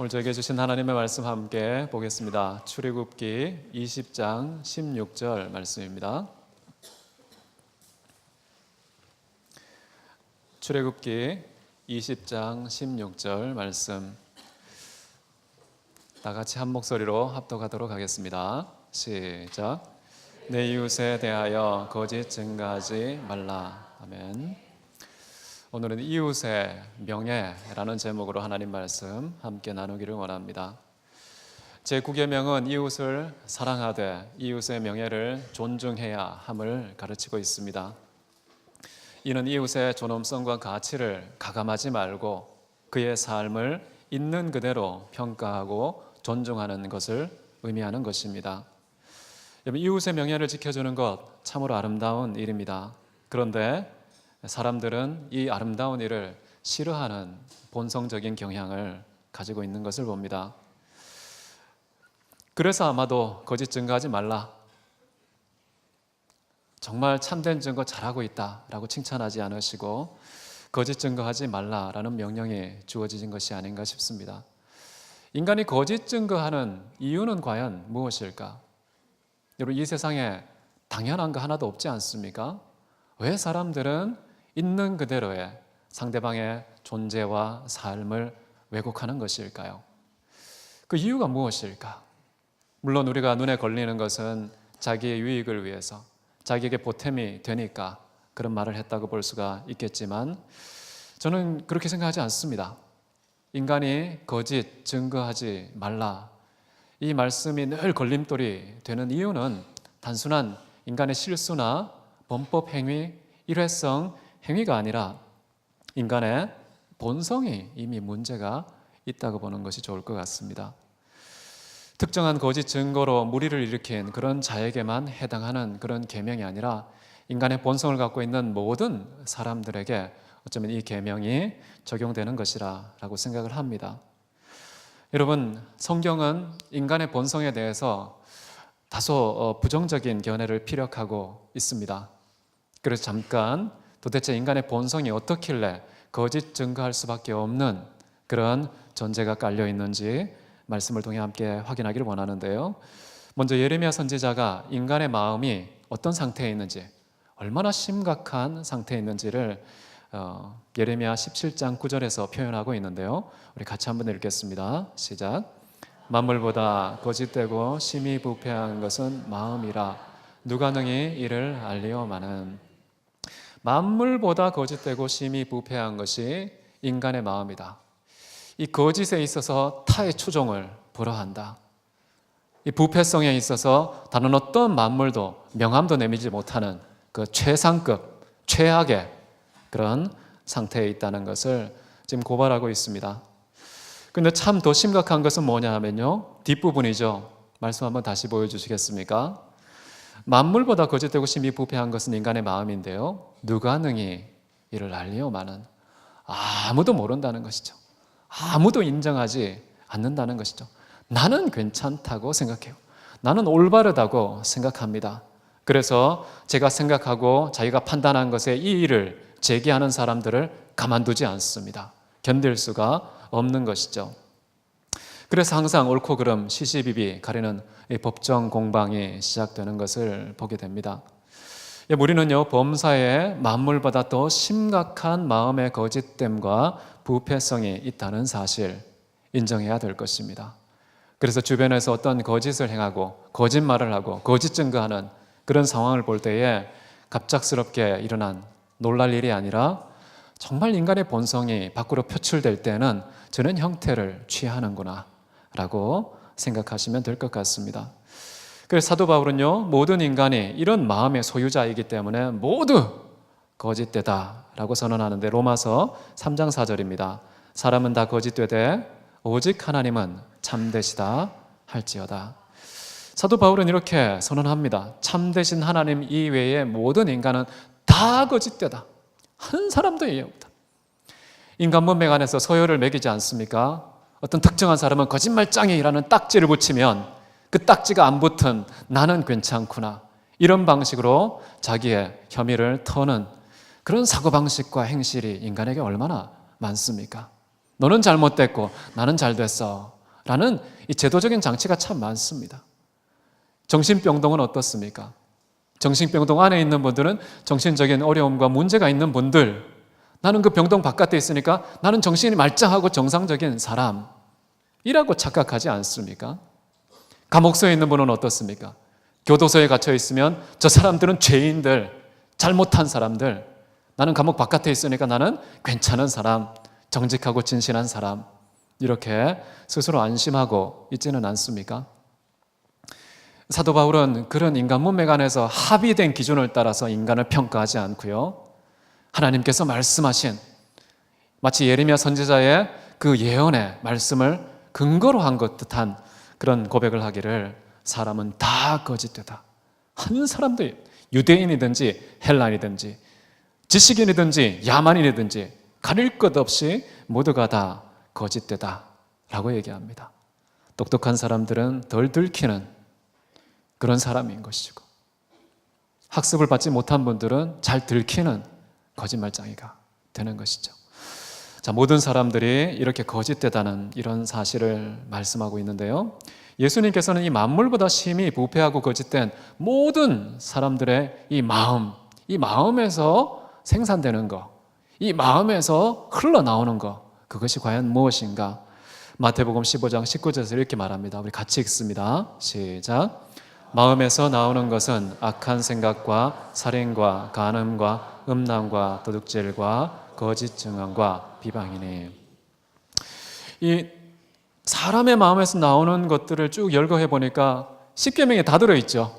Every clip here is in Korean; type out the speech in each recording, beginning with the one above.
오늘 저에게 주신 하나님의 말씀 함께 보겠습니다. 출애굽기 20장 16절 말씀입니다. 출애굽기 20장 16절 말씀, 다 같이 한 목소리로 합독하도록 하겠습니다. 시작. 내 이웃에 대하여 거짓 증거하지 말라. 아멘. 오늘은 이웃의 명예라는 제목으로 하나님 말씀 함께 나누기를 원합니다. 제9계명은 이웃을 사랑하되 이웃의 명예를 존중해야 함을 가르치고 있습니다. 이는 이웃의 존엄성과 가치를 가감하지 말고 그의 삶을 있는 그대로 평가하고 존중하는 것을 의미하는 것입니다. 이웃의 명예를 지켜주는 것 참으로 아름다운 일입니다. 그런데 사람들은 이 아름다운 일을 싫어하는 본성적인 경향을 가지고 있는 것을 봅니다. 그래서 아마도 거짓 증거하지 말라, 정말 참된 증거 잘하고 있다라고 칭찬하지 않으시고 거짓 증거하지 말라라는 명령이 주어진 것이 아닌가 싶습니다. 인간이 거짓 증거하는 이유는 과연 무엇일까? 여러분, 이 세상에 당연한 거 하나도 없지 않습니까? 왜 사람들은 있는 그대로의 상대방의 존재와 삶을 왜곡하는 것일까요? 그 이유가 무엇일까? 물론 우리가 눈에 걸리는 것은 자기의 유익을 위해서, 자기에게 보탬이 되니까 그런 말을 했다고 볼 수가 있겠지만 저는 그렇게 생각하지 않습니다. 인간이 거짓 증거하지 말라, 이 말씀이 늘 걸림돌이 되는 이유는 단순한 인간의 실수나 범법 행위, 일회성 행위가 아니라 인간의 본성이 이미 문제가 있다고 보는 것이 좋을 것 같습니다. 특정한 거짓 증거로 무리를 일으킨 그런 자에게만 해당하는 그런 계명이 아니라 인간의 본성을 갖고 있는 모든 사람들에게 어쩌면 이 계명이 적용되는 것이라고 생각을 합니다. 여러분, 성경은 인간의 본성에 대해서 다소 부정적인 견해를 피력하고 있습니다. 그래서 잠깐 도대체 인간의 본성이 어떻길래 거짓 증거할 수밖에 없는 그런 전제가 깔려 있는지 말씀을 통해 함께 확인하기를 원하는데요. 먼저 예레미야 선지자가 인간의 마음이 어떤 상태에 있는지, 얼마나 심각한 상태에 있는지를 예레미야 17장 9절에서 표현하고 있는데요. 우리 같이 한번 읽겠습니다. 시작. 만물보다 거짓되고 심히 부패한 것은 마음이라 누가 능히 이를 알리오마는. 만물보다 거짓되고 심히 부패한 것이 인간의 마음이다. 이 거짓에 있어서 타의 추종을 불허한다. 이 부패성에 있어서 다른 어떤 만물도 명함도 내밀지 못하는 그 최상급, 최악의 그런 상태에 있다는 것을 지금 고발하고 있습니다. 그런데 참 더 심각한 것은 뭐냐 하면요, 뒷부분이죠. 말씀 한번 다시 보여주시겠습니까? 만물보다 거짓되고 심히 부패한 것은 인간의 마음인데요, 누가 능히 이를 알리오마는. 아무도 모른다는 것이죠. 아무도 인정하지 않는다는 것이죠. 나는 괜찮다고 생각해요. 나는 올바르다고 생각합니다. 그래서 제가 생각하고 자기가 판단한 것에 이의를 제기하는 사람들을 가만두지 않습니다. 견딜 수가 없는 것이죠. 그래서 항상 옳고 그름, 시시비비 가리는 이 법정 공방이 시작되는 것을 보게 됩니다. 우리는요, 범사에 만물보다 더 심각한 마음의 거짓됨과 부패성이 있다는 사실 인정해야 될 것입니다. 그래서 주변에서 어떤 거짓을 행하고 거짓말을 하고 거짓 증거하는 그런 상황을 볼 때에 갑작스럽게 일어난 놀랄 일이 아니라 정말 인간의 본성이 밖으로 표출될 때는 저런 형태를 취하는구나 라고 생각하시면 될 것 같습니다. 그래서 사도 바울은요, 모든 인간이 이런 마음의 소유자이기 때문에 모두 거짓되다 라고 선언하는데, 로마서 3장 4절입니다. 사람은 다 거짓되되 오직 하나님은 참되시다 할지어다. 사도 바울은 이렇게 선언합니다. 참되신 하나님 이외의 모든 인간은 다 거짓되다. 한 사람도 예외 없다. 인간 문명 안에서 서열을 매기지 않습니까? 어떤 특정한 사람은 거짓말장이라는 딱지를 붙이면 그 딱지가 안 붙은 나는 괜찮구나, 이런 방식으로 자기의 혐의를 터는 그런 사고방식과 행실이 인간에게 얼마나 많습니까? 너는 잘못됐고 나는 잘됐어 라는 이 제도적인 장치가 참 많습니다. 정신병동은 어떻습니까? 정신병동 안에 있는 분들은 정신적인 어려움과 문제가 있는 분들, 나는 그 병동 바깥에 있으니까 나는 정신이 말짱하고 정상적인 사람이라고 착각하지 않습니까? 감옥소에 있는 분은 어떻습니까? 교도소에 갇혀 있으면 저 사람들은 죄인들, 잘못한 사람들, 나는 감옥 바깥에 있으니까 나는 괜찮은 사람, 정직하고 진실한 사람, 이렇게 스스로 안심하고 있지는 않습니까? 사도 바울은 그런 인간 문맥 안에서 합의된 기준을 따라서 인간을 평가하지 않고요, 하나님께서 말씀하신 마치 예레미야 선지자의 그 예언의 말씀을 근거로 한 것 듯한 그런 고백을 하기를, 사람은 다 거짓되다. 한 사람도, 유대인이든지 헬라인이든지 지식인이든지 야만인이든지 가릴 것 없이 모두가 다 거짓되다 라고 얘기합니다. 똑똑한 사람들은 덜 들키는 그런 사람인 것이고, 학습을 받지 못한 분들은 잘 들키는 거짓말쟁이가 되는 것이죠. 자, 모든 사람들이 이렇게 거짓되다는 이런 사실을 말씀하고 있는데요, 예수님께서는 이 만물보다 심히 부패하고 거짓된 모든 사람들의 이 마음에서 생산되는 것, 이 마음에서 흘러나오는 것, 그것이 과연 무엇인가? 마태복음 15장 19절에서 이렇게 말합니다. 우리 같이 읽습니다. 시작. 마음에서 나오는 것은 악한 생각과 살인과 간음과 음란과 도둑질과 거짓 증언과 비방이니. 이 사람의 마음에서 나오는 것들을 쭉 열거해 보니까 10계명에 다 들어있죠.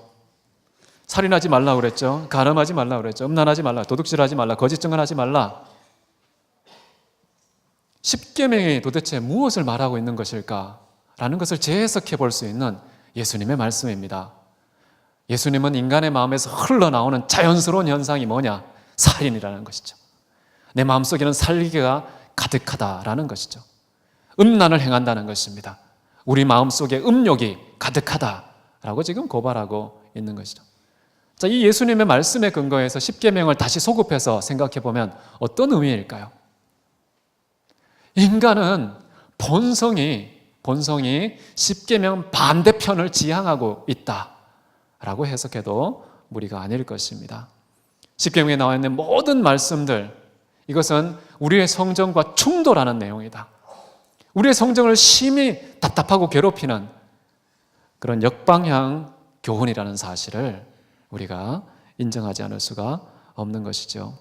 살인하지 말라 그랬죠. 간음하지 말라 그랬죠. 음란하지 말라, 도둑질하지 말라, 거짓 증언하지 말라. 10계명이 도대체 무엇을 말하고 있는 것일까라는 것을 재해석해 볼 수 있는 예수님의 말씀입니다. 예수님은 인간의 마음에서 흘러나오는 자연스러운 현상이 뭐냐? 살인이라는 것이죠. 내 마음속에는 살기가 가득하다라는 것이죠. 음란을 행한다는 것입니다. 우리 마음속에 음욕이 가득하다라고 지금 고발하고 있는 것이죠. 자, 이 예수님의 말씀에 근거해서 10계명을 다시 소급해서 생각해 보면 어떤 의미일까요? 인간은 본성이 10계명 반대편을 지향하고 있다라고 해석해도 무리가 아닐 것입니다. 10계명에 나와 있는 모든 말씀들, 이것은 우리의 성정과 충돌하는 내용이다. 우리의 성정을 심히 답답하고 괴롭히는 그런 역방향 교훈이라는 사실을 우리가 인정하지 않을 수가 없는 것이죠.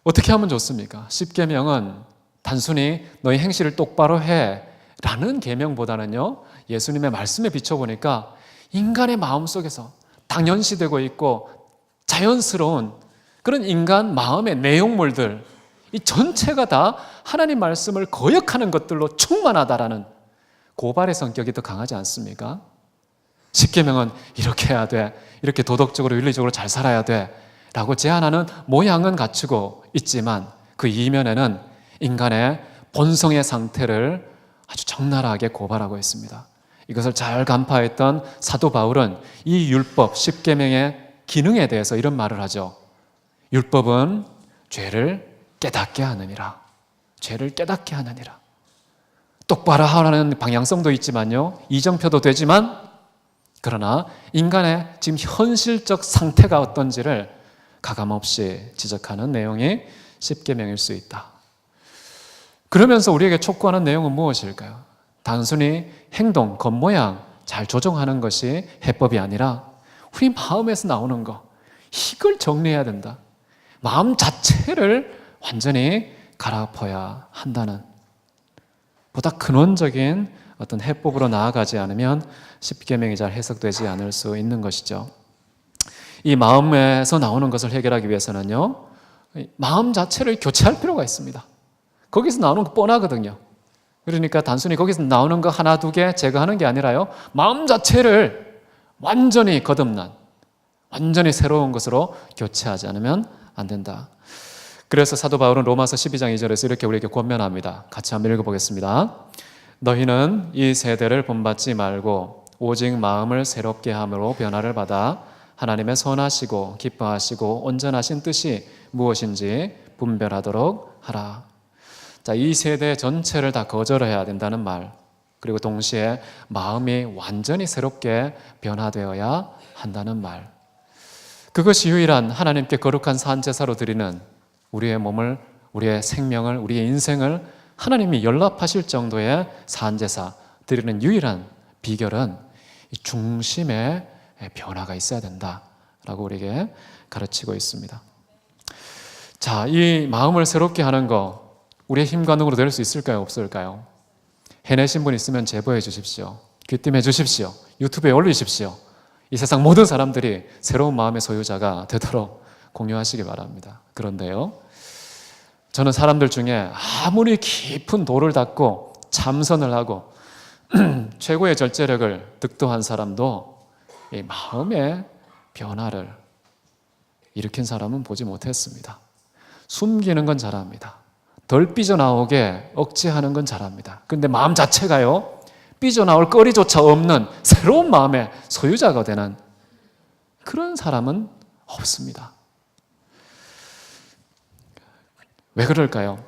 어떻게 하면 좋습니까? 10계명은 단순히 너희 행실을 똑바로 해 라는 계명보다는요, 예수님의 말씀에 비춰보니까 인간의 마음속에서 당연시되고 있고 자연스러운 그런 인간 마음의 내용물들, 이 전체가 다 하나님 말씀을 거역하는 것들로 충만하다라는 고발의 성격이 더 강하지 않습니까? 10계명은 이렇게 해야 돼, 이렇게 도덕적으로 윤리적으로 잘 살아야 돼 라고 제안하는 모양은 갖추고 있지만 그 이면에는 인간의 본성의 상태를 아주 적나라하게 고발하고 있습니다. 이것을 잘 간파했던 사도 바울은 이 율법 10계명의 기능에 대해서 이런 말을 하죠. 율법은 죄를 깨닫게 하느니라. 죄를 깨닫게 하느니라. 똑바로 하라는 방향성도 있지만요, 이정표도 되지만, 그러나 인간의 지금 현실적 상태가 어떤지를 가감없이 지적하는 내용이 10계명일 수 있다. 그러면서 우리에게 촉구하는 내용은 무엇일까요? 단순히 행동, 겉모양 잘 조정하는 것이 해법이 아니라 우리 마음에서 나오는 거, 이걸 정리해야 된다. 마음 자체를 완전히 갈아엎어야 한다는, 보다 근원적인 어떤 해법으로 나아가지 않으면 10계명이 잘 해석되지 않을 수 있는 것이죠. 이 마음에서 나오는 것을 해결하기 위해서는요, 마음 자체를 교체할 필요가 있습니다. 거기서 나오는 거 뻔하거든요. 그러니까 단순히 거기서 나오는 거 하나 두 개 제거하는 게 아니라요, 마음 자체를 완전히 거듭난, 완전히 새로운 것으로 교체하지 않으면 안 된다. 그래서 사도 바울은 로마서 12장 2절에서 이렇게 우리에게 권면합니다. 같이 한번 읽어보겠습니다. 너희는 이 세대를 본받지 말고 오직 마음을 새롭게 함으로 변화를 받아 하나님의 선하시고 기뻐하시고 온전하신 뜻이 무엇인지 분별하도록 하라. 자, 이 세대 전체를 다 거절해야 된다는 말, 그리고 동시에 마음이 완전히 새롭게 변화되어야 한다는 말, 그것이 유일한 하나님께 거룩한 산제사로 드리는 우리의 몸을, 우리의 생명을, 우리의 인생을 하나님이 연락하실 정도의 산제사 드리는 유일한 비결은 이 중심의 변화가 있어야 된다라고 우리에게 가르치고 있습니다. 자, 이 마음을 새롭게 하는 거 우리의 힘과 능으로 될 수 있을까요? 없을까요? 해내신 분 있으면 제보해 주십시오. 귀띔해 주십시오. 유튜브에 올리십시오. 이 세상 모든 사람들이 새로운 마음의 소유자가 되도록 공유하시기 바랍니다. 그런데요, 저는 사람들 중에 아무리 깊은 도를 닦고 참선을 하고 최고의 절제력을 득도한 사람도 이 마음의 변화를 일으킨 사람은 보지 못했습니다. 숨기는 건 잘합니다. 덜 삐져나오게 억제하는 건 잘합니다. 그런데 마음 자체가요, 삐져나올 거리조차 없는 새로운 마음의 소유자가 되는 그런 사람은 없습니다. 왜 그럴까요?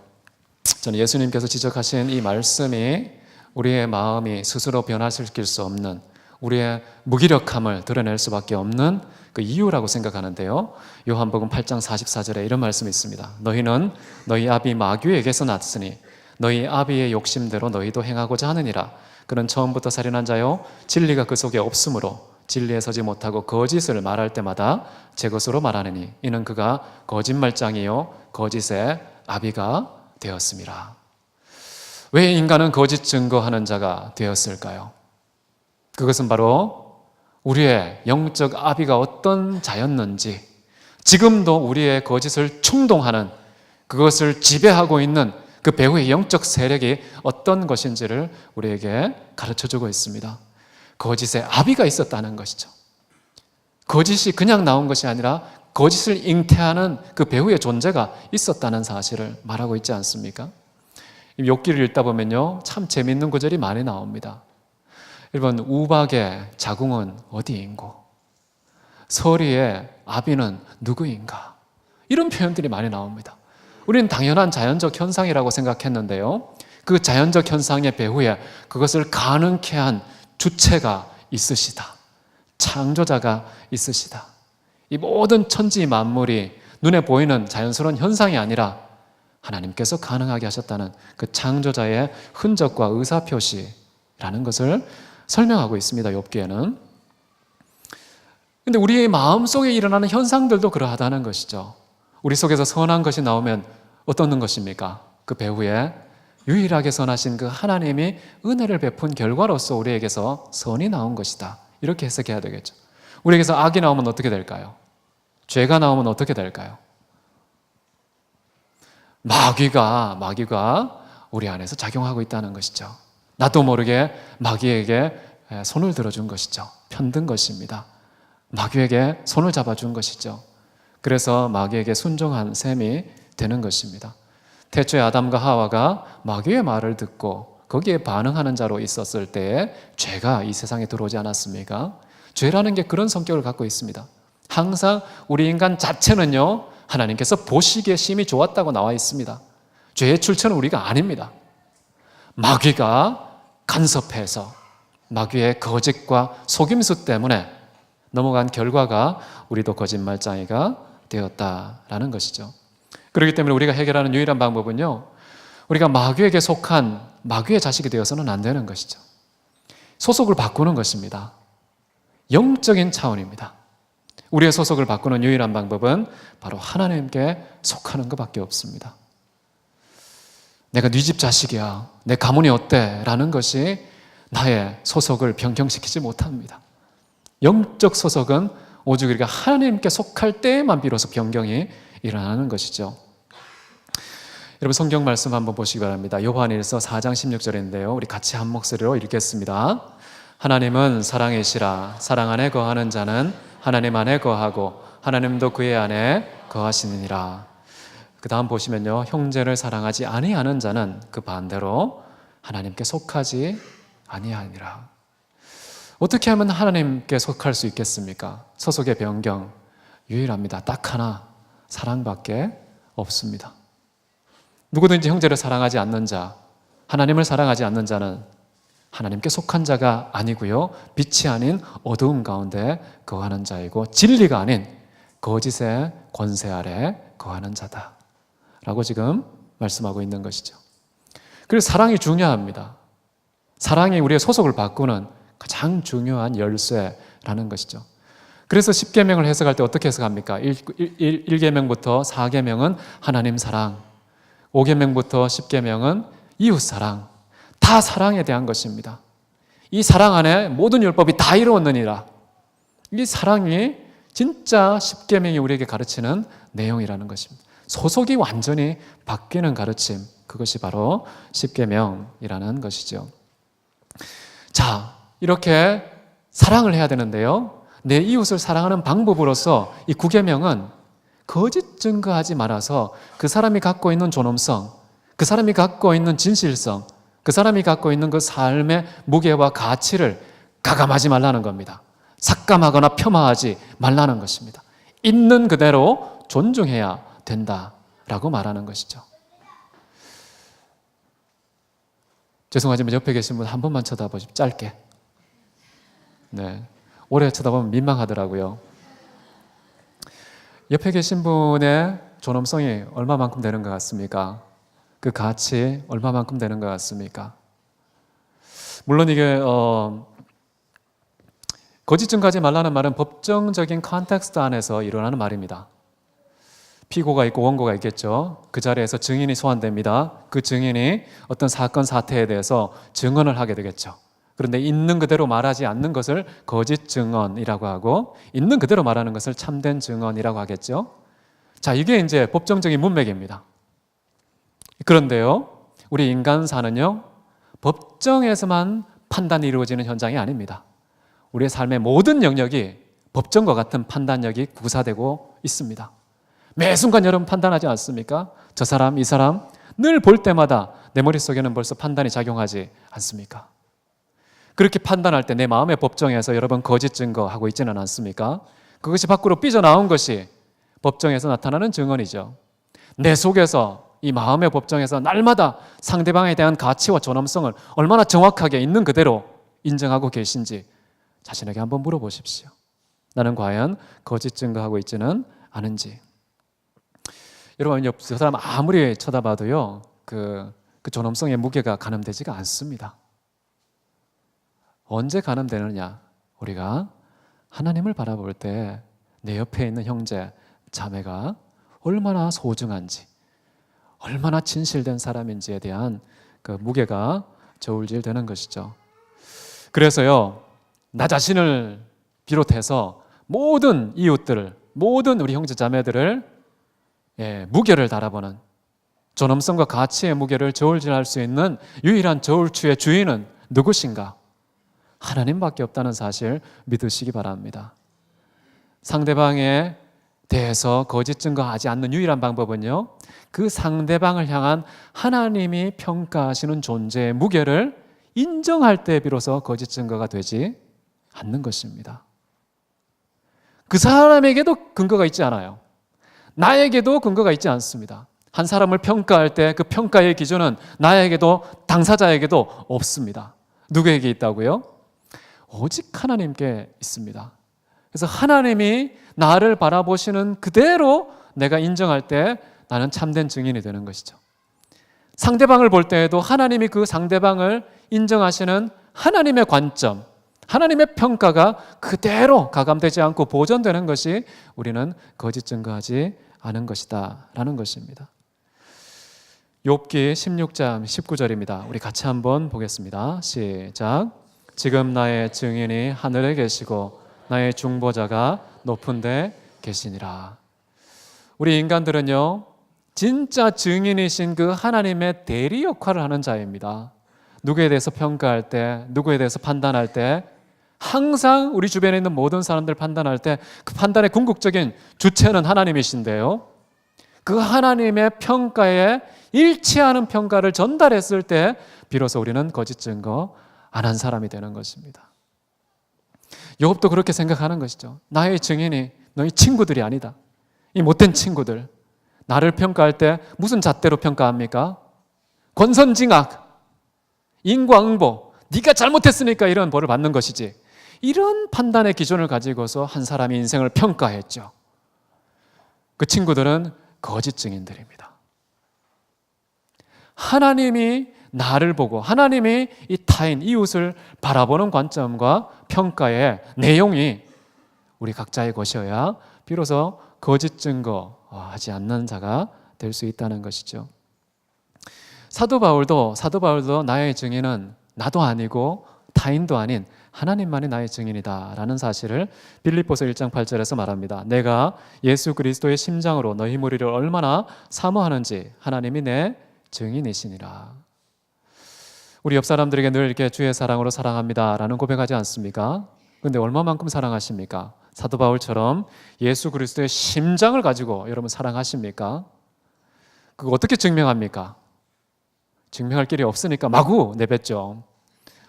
저는 예수님께서 지적하신 이 말씀이 우리의 마음이 스스로 변화시킬 수 없는, 우리의 무기력함을 드러낼 수밖에 없는 그 이유라고 생각하는데요, 요한복음 8장 44절에 이런 말씀이 있습니다. 너희는 너희 아비 마귀에게서 났으니 너희 아비의 욕심대로 너희도 행하고자 하느니라. 그는 처음부터 살인한 자요, 진리가 그 속에 없으므로 진리에 서지 못하고 거짓을 말할 때마다 제 것으로 말하느니 이는 그가 거짓말장이요 거짓의 아비가 되었음이라. 왜 인간은 거짓 증거하는 자가 되었을까요? 그것은 바로 우리의 영적 아비가 어떤 자였는지, 지금도 우리의 거짓을 충동하는, 그것을 지배하고 있는 그 배후의 영적 세력이 어떤 것인지를 우리에게 가르쳐주고 있습니다. 거짓의 아비가 있었다는 것이죠. 거짓이 그냥 나온 것이 아니라 거짓을 잉태하는 그 배후의 존재가 있었다는 사실을 말하고 있지 않습니까? 욥기를 읽다 보면요, 참 재미있는 구절이 많이 나옵니다. 1번, 우박의 자궁은 어디인고 서리의 아비는 누구인가, 이런 표현들이 많이 나옵니다. 우리는 당연한 자연적 현상이라고 생각했는데요, 그 자연적 현상의 배후에 그것을 가능케 한 주체가 있으시다, 창조자가 있으시다. 이 모든 천지 만물이 눈에 보이는 자연스러운 현상이 아니라 하나님께서 가능하게 하셨다는 그 창조자의 흔적과 의사표시라는 것을 설명하고 있습니다, 욥기에는. 그런데 우리의 마음속에 일어나는 현상들도 그러하다는 것이죠. 우리 속에서 선한 것이 나오면 어떤 것입니까? 그 배후에 유일하게 선하신 그 하나님이 은혜를 베푼 결과로서 우리에게서 선이 나온 것이다, 이렇게 해석해야 되겠죠. 우리에게서 악이 나오면 어떻게 될까요? 죄가 나오면 어떻게 될까요? 마귀가 우리 안에서 작용하고 있다는 것이죠. 나도 모르게 마귀에게 손을 들어준 것이죠. 편든 것입니다. 마귀에게 손을 잡아준 것이죠. 그래서 마귀에게 순종한 셈이 되는 것입니다. 태초에 아담과 하와가 마귀의 말을 듣고 거기에 반응하는 자로 있었을 때에 죄가 이 세상에 들어오지 않았습니까? 죄라는 게 그런 성격을 갖고 있습니다. 항상 우리 인간 자체는요, 하나님께서 보시기에 심히 좋았다고 나와 있습니다. 죄의 출처는 우리가 아닙니다. 마귀가 간섭해서 마귀의 거짓과 속임수 때문에 넘어간 결과가 우리도 거짓말장이가 되었다라는 것이죠. 그렇기 때문에 우리가 해결하는 유일한 방법은요, 우리가 마귀에게 속한 마귀의 자식이 되어서는 안 되는 것이죠. 소속을 바꾸는 것입니다. 영적인 차원입니다. 우리의 소속을 바꾸는 유일한 방법은 바로 하나님께 속하는 것밖에 없습니다. 내가 네 집 자식이야, 내 가문이 어때? 라는 것이 나의 소속을 변경시키지 못합니다. 영적 소속은 오직 우리가 하나님께 속할 때에만 비로소 변경이 일어나는 것이죠. 여러분, 성경 말씀 한번 보시기 바랍니다. 요한일서 4장 16절인데요, 우리 같이 한 목소리로 읽겠습니다. 하나님은 사랑이시라. 사랑 안에 거하는 자는 하나님 안에 거하고 하나님도 그의 안에 거하시느니라. 그 다음 보시면요, 형제를 사랑하지 아니하는 자는 그 반대로 하나님께 속하지 아니하니라. 어떻게 하면 하나님께 속할 수 있겠습니까? 소속의 변경 유일합니다. 딱 하나, 사랑밖에 없습니다. 누구든지 형제를 사랑하지 않는 자, 하나님을 사랑하지 않는 자는 하나님께 속한 자가 아니고요, 빛이 아닌 어두움 가운데 거하는 자이고 진리가 아닌 거짓의 권세 아래 거하는 자다 라고 지금 말씀하고 있는 것이죠. 그래서 사랑이 중요합니다. 사랑이 우리의 소속을 바꾸는 가장 중요한 열쇠라는 것이죠. 그래서 10계명을 해석할 때 어떻게 해석합니까? 1계명부터 4계명은 하나님 사랑, 5계명부터 10계명은 이웃 사랑, 다 사랑에 대한 것입니다. 이 사랑 안에 모든 율법이 다 이루어졌느니라. 이 사랑이 진짜 10계명이 우리에게 가르치는 내용이라는 것입니다. 소속이 완전히 바뀌는 가르침, 그것이 바로 10계명이라는 것이죠. 자, 이렇게 사랑을 해야 되는데요, 내 이웃을 사랑하는 방법으로서 이 9계명은 거짓 증거하지 말아서 그 사람이 갖고 있는 존엄성, 그 사람이 갖고 있는 진실성, 그 사람이 갖고 있는 그 삶의 무게와 가치를 가감하지 말라는 겁니다. 삭감하거나 폄하하지 말라는 것입니다. 있는 그대로 존중해야 된다라고 말하는 것이죠. 죄송하지만 옆에 계신 분 한 번만 쳐다보십시오. 짧게. 네, 오래 쳐다보면 민망하더라고요. 옆에 계신 분의 존엄성이 얼마만큼 되는 것 같습니까? 그 가치 얼마만큼 되는 것 같습니까? 물론 이게 거짓 증거하지 말라는 말은 법정적인 컨텍스트 안에서 일어나는 말입니다. 피고가 있고 원고가 있겠죠. 그 자리에서 증인이 소환됩니다. 그 증인이 어떤 사건 사태에 대해서 증언을 하게 되겠죠. 그런데 있는 그대로 말하지 않는 것을 거짓 증언이라고 하고, 있는 그대로 말하는 것을 참된 증언이라고 하겠죠. 자, 이게 이제 법정적인 문맥입니다. 그런데요, 우리 인간사는요, 법정에서만 판단이 이루어지는 현장이 아닙니다. 우리의 삶의 모든 영역이 법정과 같은 판단력이 구사되고 있습니다. 매 순간 여러분 판단하지 않습니까? 저 사람, 이 사람 늘 볼 때마다 내 머릿속에는 벌써 판단이 작용하지 않습니까? 그렇게 판단할 때 내 마음의 법정에서 여러분 거짓 증거하고 있지는 않습니까? 그것이 밖으로 삐져나온 것이 법정에서 나타나는 증언이죠. 내 속에서, 이 마음의 법정에서 날마다 상대방에 대한 가치와 존엄성을 얼마나 정확하게 있는 그대로 인정하고 계신지 자신에게 한번 물어보십시오. 나는 과연 거짓 증거하고 있지는 않은지. 여러분, 저 사람 아무리 쳐다봐도요, 그 존엄성의 무게가 가늠되지가 않습니다. 언제 가늠되느냐? 우리가 하나님을 바라볼 때 내 옆에 있는 형제, 자매가 얼마나 소중한지, 얼마나 진실된 사람인지에 대한 그 무게가 저울질되는 것이죠. 그래서요, 나 자신을 비롯해서 모든 이웃들을, 모든 우리 형제 자매들을 무게를 달아보는, 존엄성과 가치의 무게를 저울질할 수 있는 유일한 저울추의 주인은 누구신가? 하나님밖에 없다는 사실 믿으시기 바랍니다. 상대방에 대해서 거짓 증거하지 않는 유일한 방법은요, 그 상대방을 향한 하나님이 평가하시는 존재의 무게를 인정할 때 비로소 거짓 증거가 되지 않는 것입니다. 그 사람에게도 근거가 있지 않아요. 나에게도 근거가 있지 않습니다. 한 사람을 평가할 때 그 평가의 기준은 나에게도 당사자에게도 없습니다. 누구에게 있다고요? 오직 하나님께 있습니다. 그래서 하나님이 나를 바라보시는 그대로 내가 인정할 때 나는 참된 증인이 되는 것이죠. 상대방을 볼 때에도 하나님이 그 상대방을 인정하시는 하나님의 관점, 하나님의 평가가 그대로 가감되지 않고 보존되는 것이 우리는 거짓 증거하지 않은 것이다 라는 것입니다. 욥기 16장 19절입니다. 우리 같이 한번 보겠습니다. 시작. 지금 나의 증인이 하늘에 계시고 나의 중보자가 높은 데 계시니라. 우리 인간들은요, 진짜 증인이신 그 하나님의 대리 역할을 하는 자입니다. 누구에 대해서 평가할 때, 누구에 대해서 판단할 때, 항상 우리 주변에 있는 모든 사람들 판단할 때 그 판단의 궁극적인 주체는 하나님이신데요, 그 하나님의 평가에 일치하는 평가를 전달했을 때 비로소 우리는 거짓 증거 안 한 사람이 되는 것입니다. 욥도 그렇게 생각하는 것이죠. 나의 증인이 너희 친구들이 아니다. 이 못된 친구들, 나를 평가할 때 무슨 잣대로 평가합니까? 권선징악, 인과응보, 네가 잘못했으니까 이런 벌을 받는 것이지. 이런 판단의 기준을 가지고서 한 사람의 인생을 평가했죠. 그 친구들은 거짓 증인들입니다. 하나님이 나를 보고 하나님이 이 타인, 이웃을 바라보는 관점과 평가의 내용이 우리 각자의 것이어야 비로소 거짓 증거하지 않는 자가 될 수 있다는 것이죠. 사도 바울도 나의 증인은 나도 아니고 타인도 아닌 하나님만이 나의 증인이다 라는 사실을 빌립보서 1장 8절에서 말합니다. 내가 예수 그리스도의 심장으로 너희 무리를 얼마나 사모하는지 하나님이 내 증인이시니라. 우리 옆 사람들에게 늘 이렇게 주의 사랑으로 사랑합니다 라는 고백하지 않습니까? 그런데 얼마만큼 사랑하십니까? 사도 바울처럼 예수 그리스도의 심장을 가지고 여러분 사랑하십니까? 그거 어떻게 증명합니까? 증명할 길이 없으니까 마구 내뱉죠.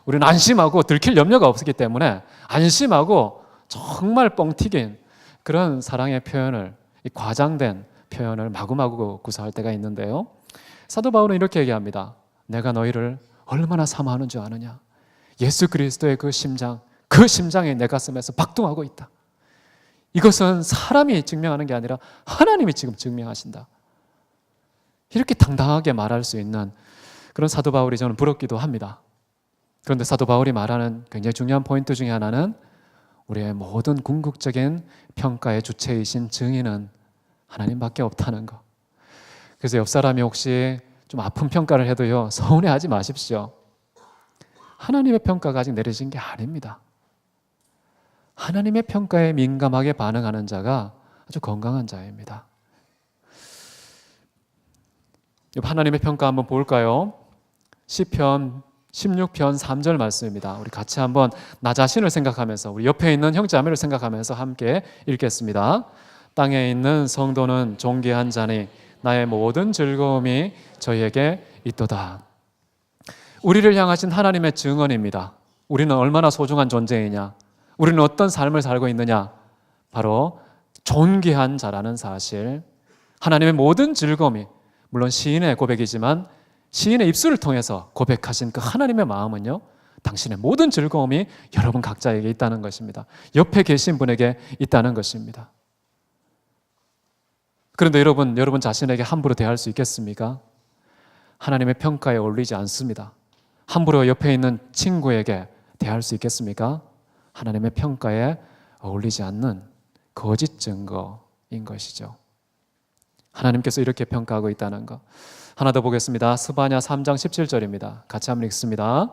우리는 안심하고 들킬 염려가 없기 때문에 안심하고 정말 뻥튀긴 그런 사랑의 표현을, 이 과장된 표현을 마구마구 구사할 때가 있는데요. 사도 바울은 이렇게 얘기합니다. 내가 너희를 얼마나 사모하는 줄 아느냐? 예수 그리스도의 그 심장이 내 가슴에서 박동하고 있다. 이것은 사람이 증명하는 게 아니라 하나님이 지금 증명하신다. 이렇게 당당하게 말할 수 있는 그런 사도 바울이 저는 부럽기도 합니다. 그런데 사도 바울이 말하는 굉장히 중요한 포인트 중에 하나는 우리의 모든 궁극적인 평가의 주체이신 증인은 하나님밖에 없다는 것. 그래서 옆 사람이 혹시 좀 아픈 평가를 해도요, 서운해하지 마십시오. 하나님의 평가가 아직 내려진 게 아닙니다. 하나님의 평가에 민감하게 반응하는 자가 아주 건강한 자입니다. 하나님의 평가 한번 볼까요? 시편 16편 3절 말씀입니다. 우리 같이 한번 나 자신을 생각하면서 우리 옆에 있는 형제자매를 생각하면서 함께 읽겠습니다. 땅에 있는 성도는 존귀한 자니 나의 모든 즐거움이 저희에게 있도다. 우리를 향하신 하나님의 증언입니다. 우리는 얼마나 소중한 존재이냐? 우리는 어떤 삶을 살고 있느냐? 바로 존귀한 자라는 사실. 하나님의 모든 즐거움이, 물론 시인의 고백이지만 시인의 입술을 통해서 고백하신 그 하나님의 마음은요, 당신의 모든 즐거움이 여러분 각자에게 있다는 것입니다. 옆에 계신 분에게 있다는 것입니다. 그런데 여러분 자신에게 함부로 대할 수 있겠습니까? 하나님의 평가에 어울리지 않습니다. 함부로 옆에 있는 친구에게 대할 수 있겠습니까? 하나님의 평가에 어울리지 않는 거짓 증거인 것이죠. 하나님께서 이렇게 평가하고 있다는 것. 하나 더 보겠습니다. 스바냐 3장 17절입니다. 같이 한번 읽습니다.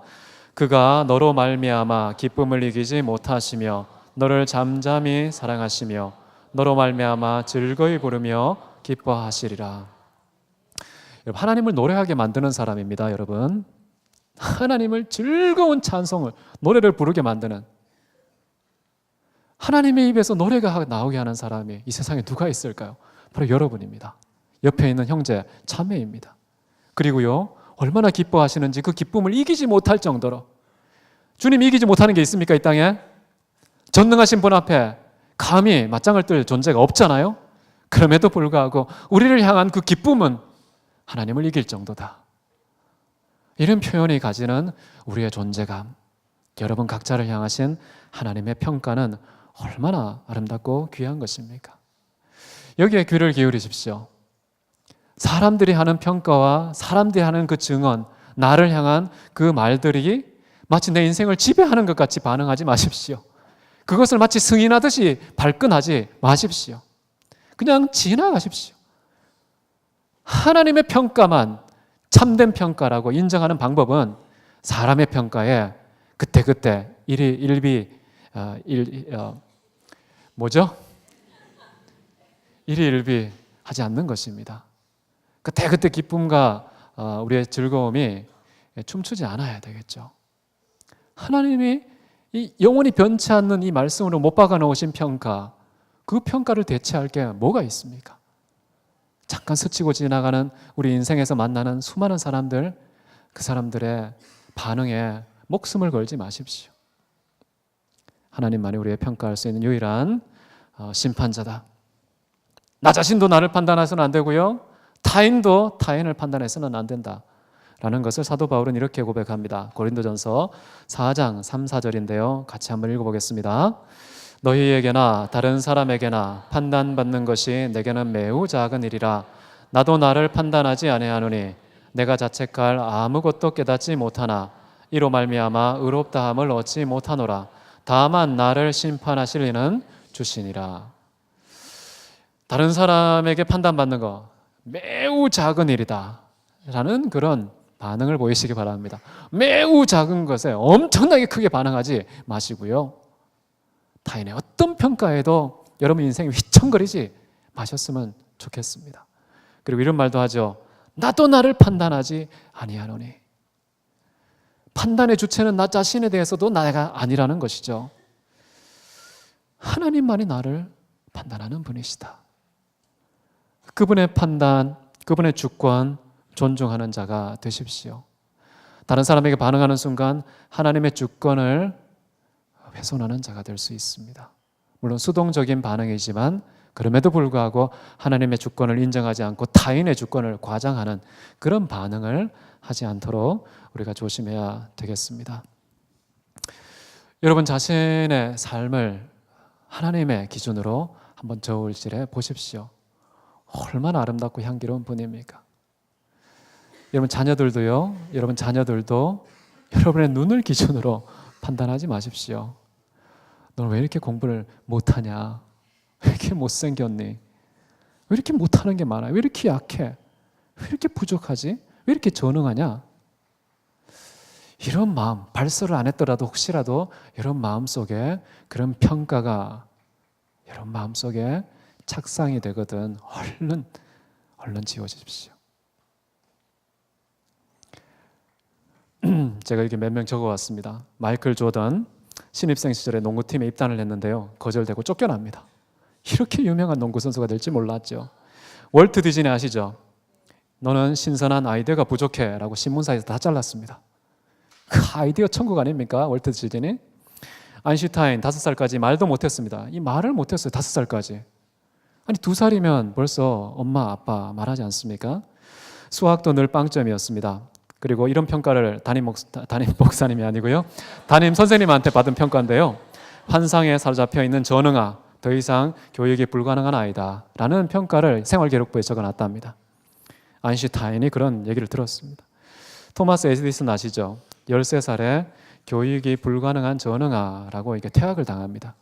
그가 너로 말미암아 기쁨을 이기지 못하시며 너를 잠잠히 사랑하시며 너로 말미암아 즐거이 부르며 기뻐하시리라. 여러분, 하나님을 노래하게 만드는 사람입니다. 여러분, 하나님을 즐거운 찬송을, 노래를 부르게 만드는, 하나님의 입에서 노래가 나오게 하는 사람이 이 세상에 누가 있을까요? 바로 여러분입니다. 옆에 있는 형제, 자매입니다. 그리고요, 얼마나 기뻐하시는지 그 기쁨을 이기지 못할 정도로, 주님이 이기지 못하는 게 있습니까? 이 땅에 전능하신 분 앞에 감히 맞짱을 뜰 존재가 없잖아요. 그럼에도 불구하고 우리를 향한 그 기쁨은 하나님을 이길 정도다. 이런 표현이 가지는 우리의 존재감, 여러분 각자를 향하신 하나님의 평가는 얼마나 아름답고 귀한 것입니까? 여기에 귀를 기울이십시오. 사람들이 하는 평가와 사람들이 하는 그 증언, 나를 향한 그 말들이 마치 내 인생을 지배하는 것 같이 반응하지 마십시오. 그것을 마치 승인하듯이 발끈하지 마십시오. 그냥 지나가십시오. 하나님의 평가만 참된 평가라고 인정하는 방법은 사람의 평가에 그때그때 일희일비 하지 않는 것입니다. 그때그때 기쁨과 우리의 즐거움이 춤추지 않아야 되겠죠. 하나님이 이 영원히 변치 않는 이 말씀으로 못 박아 놓으신 평가, 그 평가를 대체할 게 뭐가 있습니까? 잠깐 스치고 지나가는 우리 인생에서 만나는 수많은 사람들, 그 사람들의 반응에 목숨을 걸지 마십시오. 하나님만이 우리의 평가할 수 있는 유일한 심판자다. 나 자신도 나를 판단해서는 안 되고요. 타인도 타인을 판단해서는 안 된다. 라는 것을 사도 바울은 이렇게 고백합니다. 고린도전서 4장 3, 4절인데요. 같이 한번 읽어보겠습니다. 너희에게나 다른 사람에게나 판단받는 것이 내게는 매우 작은 일이라. 나도 나를 판단하지 아니하노니 내가 자책할 아무것도 깨닫지 못하나 이로 말미암아 의롭다함을 얻지 못하노라. 다만 나를 심판하실 이는 주시니라. 다른 사람에게 판단받는 거 매우 작은 일이다 라는 그런 반응을 보이시기 바랍니다. 매우 작은 것에 엄청나게 크게 반응하지 마시고요. 타인의 어떤 평가에도 여러분 인생이 휘청거리지 마셨으면 좋겠습니다. 그리고 이런 말도 하죠. 나도 나를 판단하지 아니하노니. 판단의 주체는 나 자신에 대해서도 나가 아니라는 것이죠. 하나님만이 나를 판단하는 분이시다. 그분의 판단, 그분의 주권 존중하는 자가 되십시오. 다른 사람에게 반응하는 순간 하나님의 주권을 훼손하는 자가 될 수 있습니다. 물론 수동적인 반응이지만 그럼에도 불구하고 하나님의 주권을 인정하지 않고 타인의 주권을 과장하는 그런 반응을 하지 않도록 우리가 조심해야 되겠습니다. 여러분 자신의 삶을 하나님의 기준으로 한번 저울질해 보십시오. 얼마나 아름답고 향기로운 분입니까? 여러분 자녀들도요. 여러분 자녀들도 여러분의 눈을 기준으로 판단하지 마십시오. 너는 왜 이렇게 공부를 못하냐? 왜 이렇게 못생겼니? 왜 이렇게 못하는 게 많아? 왜 이렇게 약해? 왜 이렇게 부족하지? 왜 이렇게 전능하냐? 이런 마음, 발설을 안 했더라도 혹시라도 이런 마음속에 그런 평가가 여러분 마음속에 착상이 되거든 얼른 지워주십시오. 제가 이렇게 몇 명 적어왔습니다. 마이클 조던 신입생 시절에 농구팀에 입단을 했는데요. 거절되고 쫓겨납니다. 이렇게 유명한 농구 선수가 될지 몰랐죠. 월트 디즈니 아시죠? 너는 신선한 아이디어가 부족해 라고 신문사에서 다 잘랐습니다. 그 아이디어 천국 아닙니까? 월트 디즈니. 아인슈타인 5살까지 말도 못했습니다. 이 말을 못했어요. 5살까지. 아니 2살이면 벌써 엄마 아빠 말하지 않습니까? 수학도 늘 빵점이었습니다. 그리고 이런 평가를 담임 목사님이 아니고요. 담임 선생님한테 받은 평가인데요. 환상에 사로잡혀 있는 전응아, 더 이상 교육이 불가능한 아이다 라는 평가를 생활기록부에 적어놨답니다. 아인슈타인이 그런 얘기를 들었습니다. 토마스 에디슨 아시죠? 13살에 교육이 불가능한 전응아라고 이렇게 퇴학을 당합니다.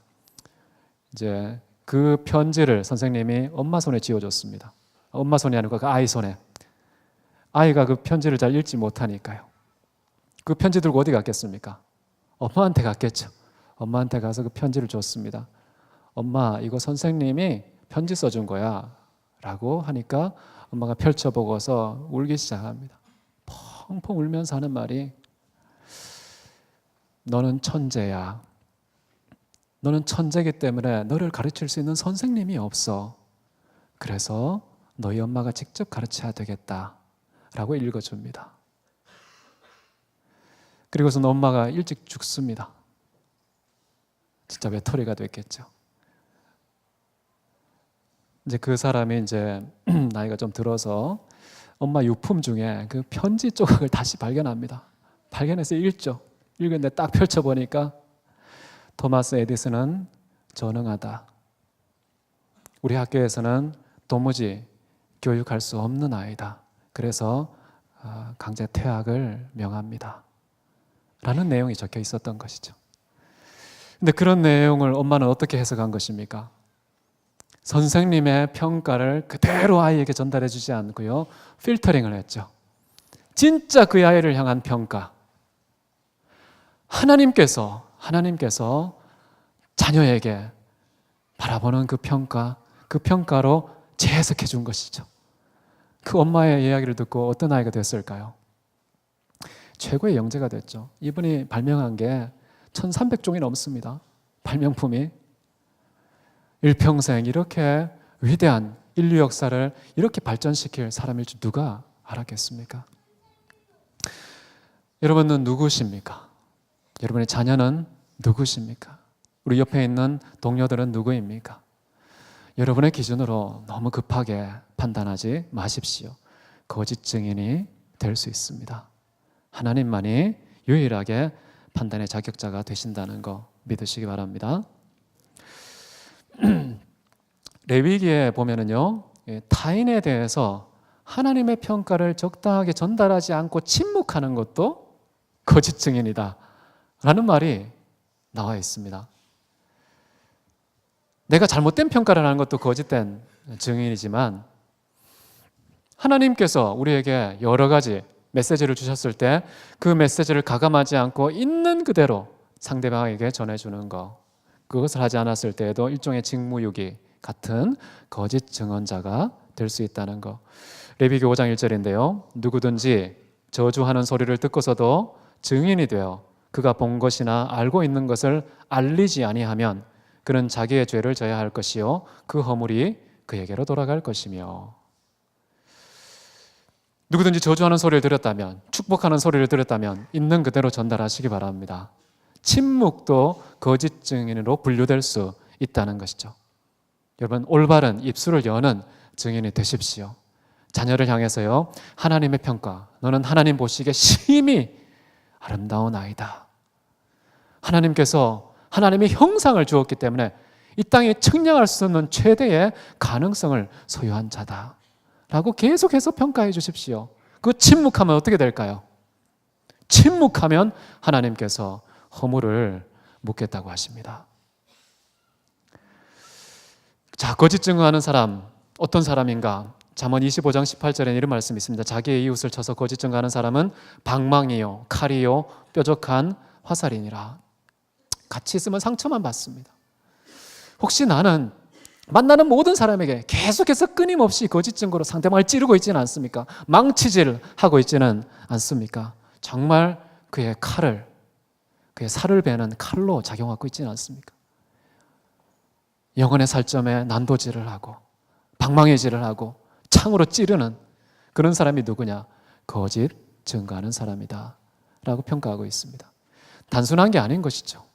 이제 그 편지를 선생님이 엄마 손에 쥐어줬습니다. 엄마 손이 아니고 그 아이 손에. 아이가 그 편지를 잘 읽지 못하니까요. 그 편지 들고 어디 갔겠습니까? 엄마한테 갔겠죠. 엄마한테 가서 그 편지를 줬습니다. 엄마, 이거 선생님이 편지 써준 거야 라고 하니까 엄마가 펼쳐보고서 울기 시작합니다. 펑펑 울면서 하는 말이 너는 천재야. 너는 천재이기 때문에 너를 가르칠 수 있는 선생님이 없어. 그래서 너희 엄마가 직접 가르쳐야 되겠다 라고 읽어줍니다. 그리고서 엄마가 일찍 죽습니다. 진짜 외톨이가 됐겠죠. 이제 그 사람이 이제 나이가 좀 들어서 엄마 유품 중에 그 편지 조각을 다시 발견합니다. 발견해서 읽죠. 읽었는데 딱 펼쳐보니까 토마스 에디슨은 전능하다. 우리 학교에서는 도무지 교육할 수 없는 아이다. 그래서 강제 퇴학을 명합니다. 라는 내용이 적혀 있었던 것이죠. 근데 그런 내용을 엄마는 어떻게 해석한 것입니까? 선생님의 평가를 그대로 아이에게 전달해 주지 않고요. 필터링을 했죠. 진짜 그 아이를 향한 평가. 하나님께서 자녀에게 바라보는 그 평가로 재해석해 준 것이죠. 그 엄마의 이야기를 듣고 어떤 아이가 됐을까요? 최고의 영재가 됐죠. 이분이 발명한 게 1300종이 넘습니다. 발명품이. 일평생 이렇게 위대한 인류 역사를 이렇게 발전시킬 사람일 줄 누가 알았겠습니까? 여러분은 누구십니까? 여러분의 자녀는 누구십니까? 우리 옆에 있는 동료들은 누구입니까? 여러분의 기준으로 너무 급하게 판단하지 마십시오. 거짓 증인이 될 수 있습니다. 하나님만이 유일하게 판단의 자격자가 되신다는 거 믿으시기 바랍니다. 레위기에 보면은요, 타인에 대해서 하나님의 평가를 적당하게 전달하지 않고 침묵하는 것도 거짓 증인이다 라는 말이 나와 있습니다. 내가 잘못된 평가를 하는 것도 거짓된 증인이지만 하나님께서 우리에게 여러 가지 메시지를 주셨을 때 그 메시지를 가감하지 않고 있는 그대로 상대방에게 전해주는 것, 그것을 하지 않았을 때에도 일종의 직무유기 같은 거짓 증언자가 될 수 있다는 것. 레위기 5장 1절인데요. 누구든지 저주하는 소리를 듣고서도 증인이 되어 그가 본 것이나 알고 있는 것을 알리지 아니하면 그는 자기의 죄를 져야 할 것이요 그 허물이 그에게로 돌아갈 것이며. 누구든지 저주하는 소리를 들었다면, 축복하는 소리를 들었다면 있는 그대로 전달하시기 바랍니다. 침묵도 거짓 증인으로 분류될 수 있다는 것이죠. 여러분, 올바른 입술을 여는 증인이 되십시오. 자녀를 향해서요, 하나님의 평가, 너는 하나님 보시기에 심히 아름다운 아이다. 하나님께서 하나님의 형상을 주었기 때문에 이 땅에 측량할 수 없는 최대의 가능성을 소유한 자다 라고 계속해서 평가해 주십시오. 그 침묵하면 어떻게 될까요? 침묵하면 하나님께서 허물을 묻겠다고 하십니다. 자, 거짓 증거하는 사람 어떤 사람인가? 잠언 25장 18절에 이런 말씀이 있습니다. 자기의 이웃을 쳐서 거짓 증거하는 사람은 방망이요 칼이요 뾰족한 화살이니라. 같이 있으면 상처만 받습니다. 혹시 나는 만나는 모든 사람에게 계속해서 끊임없이 거짓 증거로 상대방을 찌르고 있지는 않습니까? 망치질하고 있지는 않습니까? 정말 그의 칼을, 그의 살을 베는 칼로 작용하고 있지는 않습니까? 영혼의 살점에 난도질을 하고 방망이질을 하고 창으로 찌르는 그런 사람이 누구냐? 거짓 증거하는 사람이다 라고 평가하고 있습니다. 단순한 게 아닌 것이죠.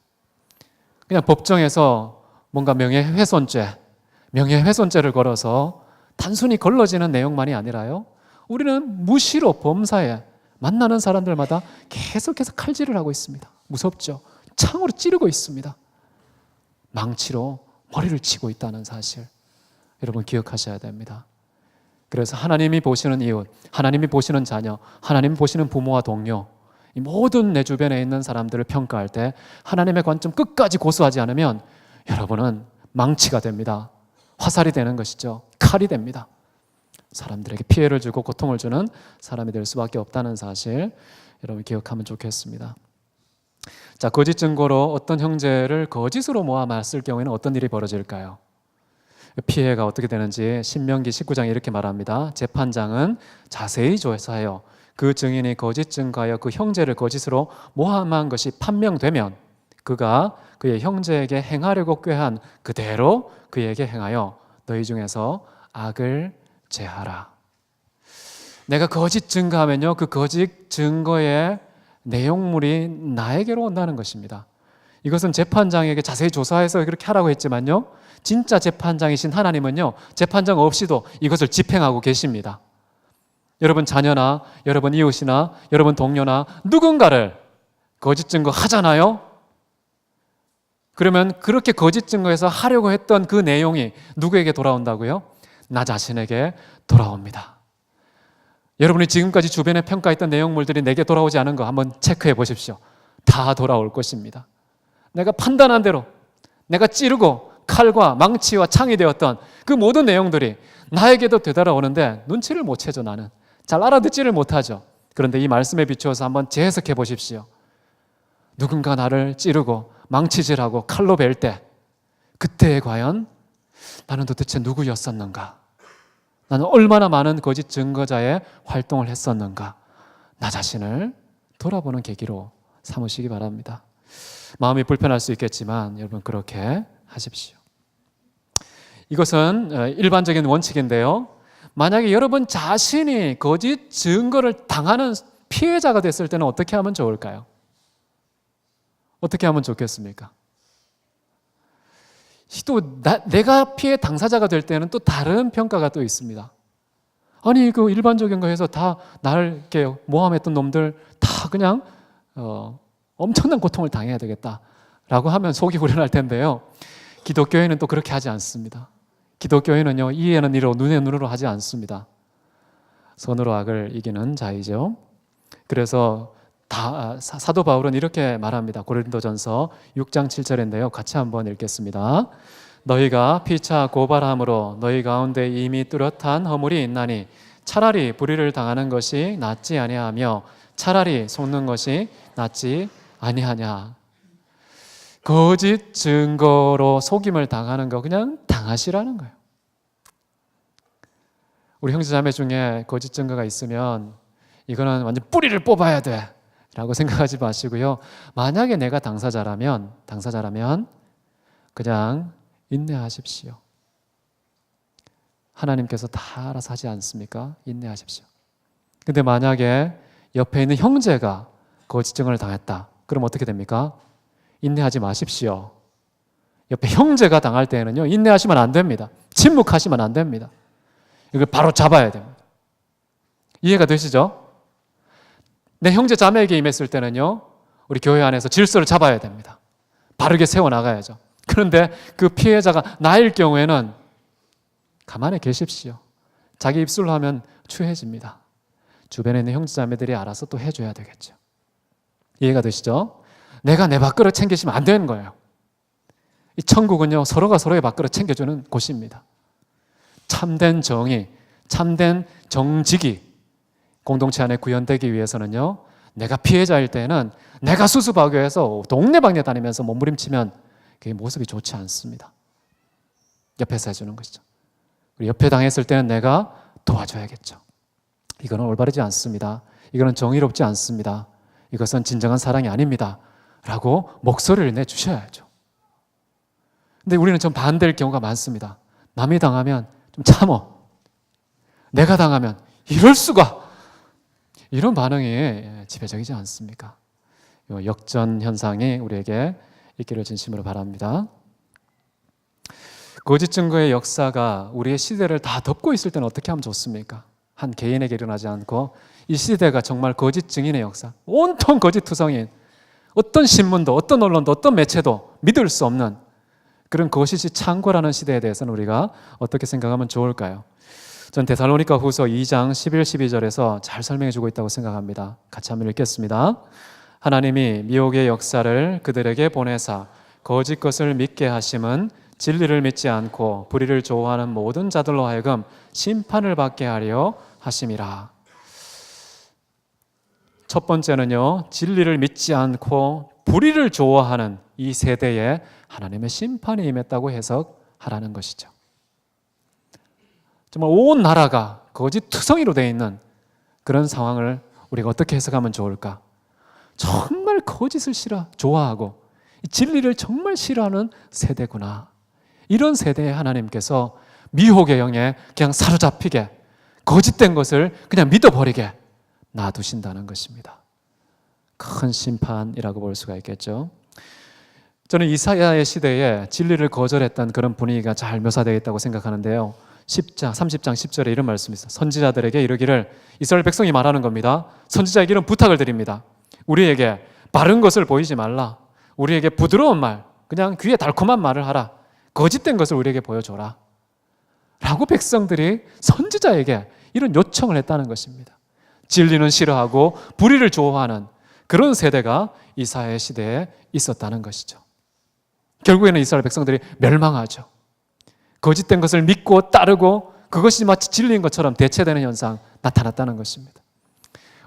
그냥 법정에서 뭔가 명예훼손죄를 걸어서 단순히 걸러지는 내용만이 아니라요, 우리는 무시로 범사에 만나는 사람들마다 계속해서 칼질을 하고 있습니다. 무섭죠? 창으로 찌르고 있습니다. 망치로 머리를 치고 있다는 사실 여러분 기억하셔야 됩니다. 그래서 하나님이 보시는 이웃, 하나님이 보시는 자녀, 하나님이 보시는 부모와 동료, 이 모든 내 주변에 있는 사람들을 평가할 때 하나님의 관점 끝까지 고수하지 않으면 여러분은 망치가 됩니다. 화살이 되는 것이죠. 칼이 됩니다. 사람들에게 피해를 주고 고통을 주는 사람이 될 수밖에 없다는 사실 여러분 기억하면 좋겠습니다. 자, 거짓 증거로 어떤 형제를 거짓으로 모아 맞을 경우에는 어떤 일이 벌어질까요? 피해가 어떻게 되는지 신명기 19장에 이렇게 말합니다. 재판장은 자세히 조사하여 그 증인이 거짓 증거하여 그 형제를 거짓으로 모함한 것이 판명되면 그가 그의 형제에게 행하려고 꾀한 그대로 그에게 행하여 너희 중에서 악을 제하라. 내가 거짓 증거하면요, 그 거짓 증거의 내용물이 나에게로 온다는 것입니다. 이것은 재판장에게 자세히 조사해서 그렇게 하라고 했지만요, 진짜 재판장이신 하나님은요, 재판장 없이도 이것을 집행하고 계십니다. 여러분 자녀나 여러분 이웃이나 여러분 동료나 누군가를 거짓 증거하잖아요. 그러면 그렇게 거짓 증거해서 하려고 했던 그 내용이 누구에게 돌아온다고요? 나 자신에게 돌아옵니다. 여러분이 지금까지 주변에 평가했던 내용물들이 내게 돌아오지 않은 거 한번 체크해 보십시오. 다 돌아올 것입니다. 내가 판단한 대로 내가 찌르고 칼과 망치와 창이 되었던 그 모든 내용들이 나에게도 되돌아오는데 눈치를 못 채죠. 나는 잘 알아듣지를 못하죠. 그런데 이 말씀에 비추어서 한번 재해석해 보십시오. 누군가 나를 찌르고 망치질하고 칼로 벨 때 그때 과연 나는 도대체 누구였었는가? 나는 얼마나 많은 거짓 증거자의 활동을 했었는가? 나 자신을 돌아보는 계기로 삼으시기 바랍니다. 마음이 불편할 수 있겠지만 여러분 그렇게 하십시오. 이것은 일반적인 원칙인데요, 만약에 여러분 자신이 거짓 증거를 당하는 피해자가 됐을 때는 어떻게 하면 좋을까요? 어떻게 하면 좋겠습니까? 내가 피해 당사자가 될 때는 또 다른 평가가 또 있습니다. 아니 그 일반적인 거 해서 다 나를 이렇게 모함했던 놈들 다 그냥 엄청난 고통을 당해야 되겠다라고 하면 속이 후련할 텐데요. 기독교회는 또 그렇게 하지 않습니다. 기독교회는요, 이에는 이로 눈에 눈으로 하지 않습니다. 선으로 악을 이기는 자이죠. 그래서 사도 바울은 이렇게 말합니다. 고린도전서 6장 7절인데요. 같이 한번 읽겠습니다. 너희가 피차 고발함으로 너희 가운데 이미 뚜렷한 허물이 있나니 차라리 불의를 당하는 것이 낫지 아니하며 차라리 속는 것이 낫지 아니하냐. 거짓 증거로 속임을 당하는 거 그냥 당하시라는 거예요. 우리 형제자매 중에 거짓 증거가 있으면 이거는 완전 뿌리를 뽑아야 돼 라고 생각하지 마시고요. 만약에 내가 당사자라면 그냥 인내하십시오. 하나님께서 다 알아서 하지 않습니까? 인내하십시오. 근데 만약에 옆에 있는 형제가 거짓 증언을 당했다. 그럼 어떻게 됩니까? 인내하지 마십시오. 옆에 형제가 당할 때에는요, 인내하시면 안 됩니다. 침묵하시면 안 됩니다. 이걸 바로 잡아야 됩니다. 이해가 되시죠? 내 형제 자매에게 임했을 때는요, 우리 교회 안에서 질서를 잡아야 됩니다. 바르게 세워나가야죠. 그런데 그 피해자가 나일 경우에는 가만히 계십시오. 자기 입술로 하면 추해집니다. 주변에 있는 형제 자매들이 알아서 또 해줘야 되겠죠. 이해가 되시죠? 내가 내 밥그릇 챙기시면 안 되는 거예요. 이 천국은요, 서로가 서로의 밥그릇 챙겨주는 곳입니다. 참된 정의, 참된 정직이 공동체 안에 구현되기 위해서는요, 내가 피해자일 때는 내가 수습하기 위해서 동네방네 다니면서 몸부림치면 그게 모습이 좋지 않습니다. 옆에서 해주는 것이죠. 옆에 당했을 때는 내가 도와줘야겠죠. 이거는 올바르지 않습니다. 이거는 정의롭지 않습니다. 이것은 진정한 사랑이 아닙니다. 라고 목소리를 내주셔야죠. 근데 우리는 좀 반대일 경우가 많습니다. 남이 당하면 좀 참어. 내가 당하면 이럴 수가. 이런 반응이 지배적이지 않습니까? 이 역전 현상이 우리에게 있기를 진심으로 바랍니다. 거짓 증거의 역사가 우리의 시대를 다 덮고 있을 때는 어떻게 하면 좋습니까? 한 개인에게 일어나지 않고 이 시대가 정말 거짓 증인의 역사, 온통 거짓 투성인, 어떤 신문도 어떤 언론도 어떤 매체도 믿을 수 없는 그런 거짓이 창궐하는 시대에 대해서는 우리가 어떻게 생각하면 좋을까요? 전 데살로니가 후서 2장 11, 12절에서 잘 설명해 주고 있다고 생각합니다. 같이 한번 읽겠습니다. 하나님이 미혹의 역사를 그들에게 보내사 거짓 것을 믿게 하심은 진리를 믿지 않고 불의를 좋아하는 모든 자들로 하여금 심판을 받게 하려 하심이라. 첫 번째는요, 진리를 믿지 않고 불의를 좋아하는 이 세대에 하나님의 심판이 임했다고 해석하라는 것이죠. 정말 온 나라가 거짓 투성이로 되어 있는 그런 상황을 우리가 어떻게 해석하면 좋을까? 정말 거짓을 좋아하고 진리를 정말 싫어하는 세대구나. 이런 세대에 하나님께서 미혹의 영에 그냥 사로잡히게 거짓된 것을 그냥 믿어버리게 놔두신다는 것입니다. 큰 심판이라고 볼 수가 있겠죠. 저는 이사야의 시대에 진리를 거절했던 그런 분위기가 잘 묘사되어 있다고 생각하는데요. 30장 10절에 이런 말씀이 있어요. 선지자들에게 이르기를, 이스라엘 백성이 말하는 겁니다. 선지자에게 이런 부탁을 드립니다. 우리에게 바른 것을 보이지 말라. 우리에게 부드러운 말, 그냥 귀에 달콤한 말을 하라. 거짓된 것을 우리에게 보여줘라. 라고 백성들이 선지자에게 이런 요청을 했다는 것입니다. 진리는 싫어하고 불의를 좋아하는 그런 세대가 이사야의 시대에 있었다는 것이죠. 결국에는 이스라엘 백성들이 멸망하죠. 거짓된 것을 믿고 따르고 그것이 마치 진리인 것처럼 대체되는 현상 나타났다는 것입니다.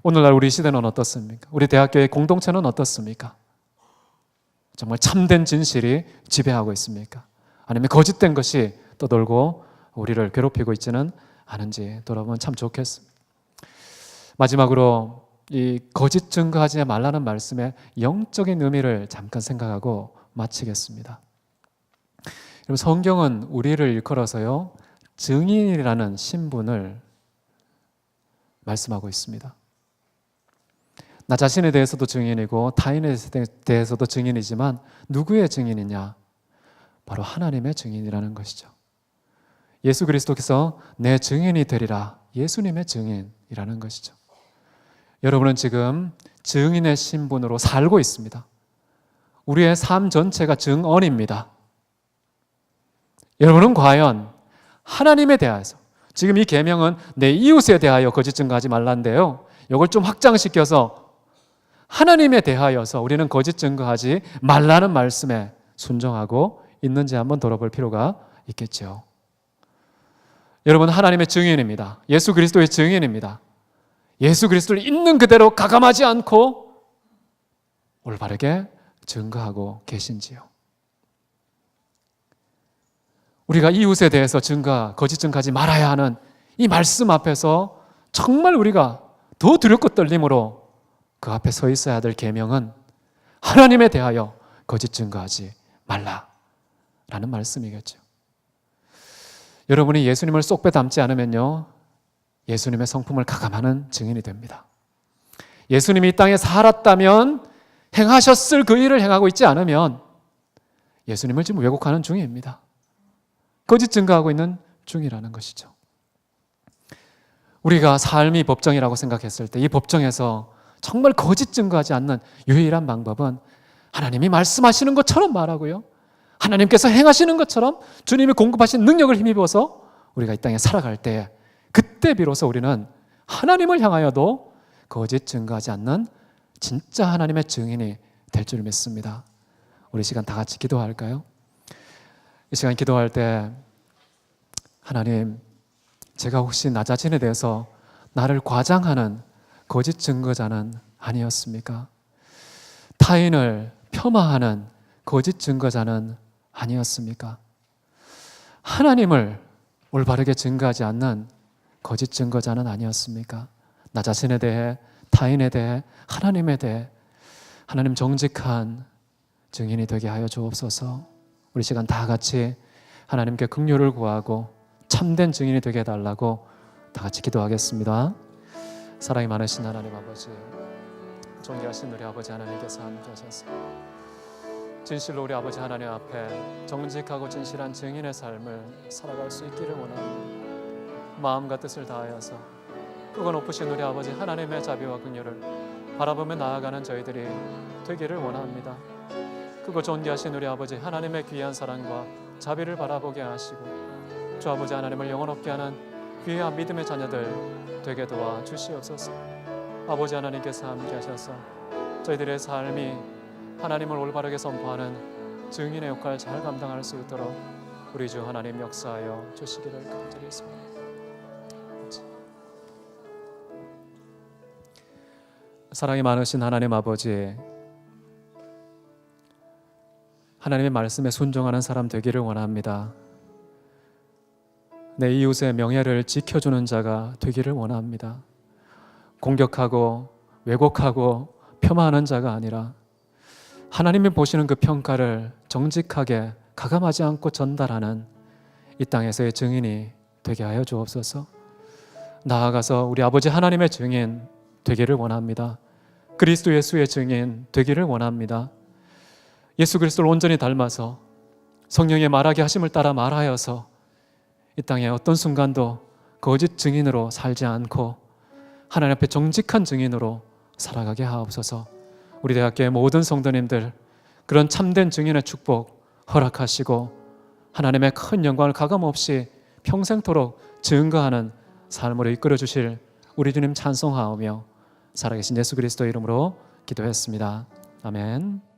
오늘날 우리 시대는 어떻습니까? 우리 대학교의 공동체는 어떻습니까? 정말 참된 진실이 지배하고 있습니까? 아니면 거짓된 것이 떠돌고 우리를 괴롭히고 있지는 않은지 돌아보면 참 좋겠습니다. 마지막으로 이 거짓 증거하지 말라는 말씀의 영적인 의미를 잠깐 생각하고 마치겠습니다. 여러분, 성경은 우리를 일컬어서요, 증인이라는 신분을 말씀하고 있습니다. 나 자신에 대해서도 증인이고 타인에 대해서도 증인이지만 누구의 증인이냐? 바로 하나님의 증인이라는 것이죠. 예수 그리스도께서 내 증인이 되리라. 예수님의 증인이라는 것이죠. 여러분은 지금 증인의 신분으로 살고 있습니다. 우리의 삶 전체가 증언입니다. 여러분은 과연 하나님에 대하여서, 지금 이 계명은 내 이웃에 대하여 거짓 증거하지 말란데요, 이걸 좀 확장시켜서 하나님에 대하여서 우리는 거짓 증거하지 말라는 말씀에 순종하고 있는지 한번 돌아볼 필요가 있겠죠. 여러분, 하나님의 증인입니다. 예수 그리스도의 증인입니다. 예수 그리스도를 있는 그대로 가감하지 않고 올바르게 증거하고 계신지요. 우리가 이웃에 대해서 거짓 증거하지 말아야 하는 이 말씀 앞에서 정말 우리가 더 두렵고 떨림으로 그 앞에 서 있어야 될 계명은 하나님에 대하여 거짓 증거하지 말라라는 말씀이겠죠. 여러분이 예수님을 쏙 빼닮지 않으면요, 예수님의 성품을 가감하는 증인이 됩니다. 예수님이 이 땅에 살았다면 행하셨을 그 일을 행하고 있지 않으면 예수님을 지금 왜곡하는 중입니다. 거짓 증거하고 있는 중이라는 것이죠. 우리가 삶이 법정이라고 생각했을 때 이 법정에서 정말 거짓 증거하지 않는 유일한 방법은 하나님이 말씀하시는 것처럼 말하고요, 하나님께서 행하시는 것처럼 주님이 공급하신 능력을 힘입어서 우리가 이 땅에 살아갈 때, 그때 비로소 우리는 하나님을 향하여도 거짓 증거하지 않는 진짜 하나님의 증인이 될 줄 믿습니다. 우리 시간 다 같이 기도할까요? 이 시간 기도할 때, 하나님, 제가 혹시 나 자신에 대해서 나를 과장하는 거짓 증거자는 아니었습니까? 타인을 폄하하는 거짓 증거자는 아니었습니까? 하나님을 올바르게 증거하지 않는 거짓 증거자는 아니었습니까? 나 자신에 대해, 타인에 대해, 하나님에 대해 하나님 정직한 증인이 되게 하여 주옵소서. 우리 시간 다 같이 하나님께 긍휼을 구하고 참된 증인이 되게 해달라고 다 같이 기도하겠습니다. 사랑이 많으신 하나님 아버지, 존귀하신 우리 아버지 하나님께서 함께 하셔서 진실로 우리 아버지 하나님 앞에 정직하고 진실한 증인의 삶을 살아갈 수 있기를 원합니다. 마음과 뜻을 다하여서 크고 높으신 우리 아버지 하나님의 자비와 긍휼을 바라보며 나아가는 저희들이 되기를 원합니다. 크고 존귀하신 우리 아버지 하나님의 귀한 사랑과 자비를 바라보게 하시고 주 아버지 하나님을 영원 없게 하는 귀한 믿음의 자녀들 되게 도와 주시옵소서. 아버지 하나님께서 함께 하셔서 저희들의 삶이 하나님을 올바르게 선포하는 증인의 역할을 잘 감당할 수 있도록 우리 주 하나님 역사하여 주시기를 간절히습니다. 사랑이 많으신 하나님 아버지, 하나님의 말씀에 순종하는 사람 되기를 원합니다. 내 이웃의 명예를 지켜주는 자가 되기를 원합니다. 공격하고 왜곡하고 폄하하는 자가 아니라 하나님이 보시는 그 평가를 정직하게 가감하지 않고 전달하는 이 땅에서의 증인이 되게 하여 주옵소서. 나아가서 우리 아버지 하나님의 증인 되기를 원합니다. 그리스도 예수의 증인 되기를 원합니다. 예수 그리스도를 온전히 닮아서 성령의 말하게 하심을 따라 말하여서 이 땅에 어떤 순간도 거짓 증인으로 살지 않고 하나님 앞에 정직한 증인으로 살아가게 하옵소서. 우리 대학교의 모든 성도님들 그런 참된 증인의 축복 허락하시고 하나님의 큰 영광을 가감없이 평생토록 증거하는 삶으로 이끌어 주실 우리 주님 찬송하오며 살아계신 예수 그리스도 이름으로 기도했습니다. 아멘.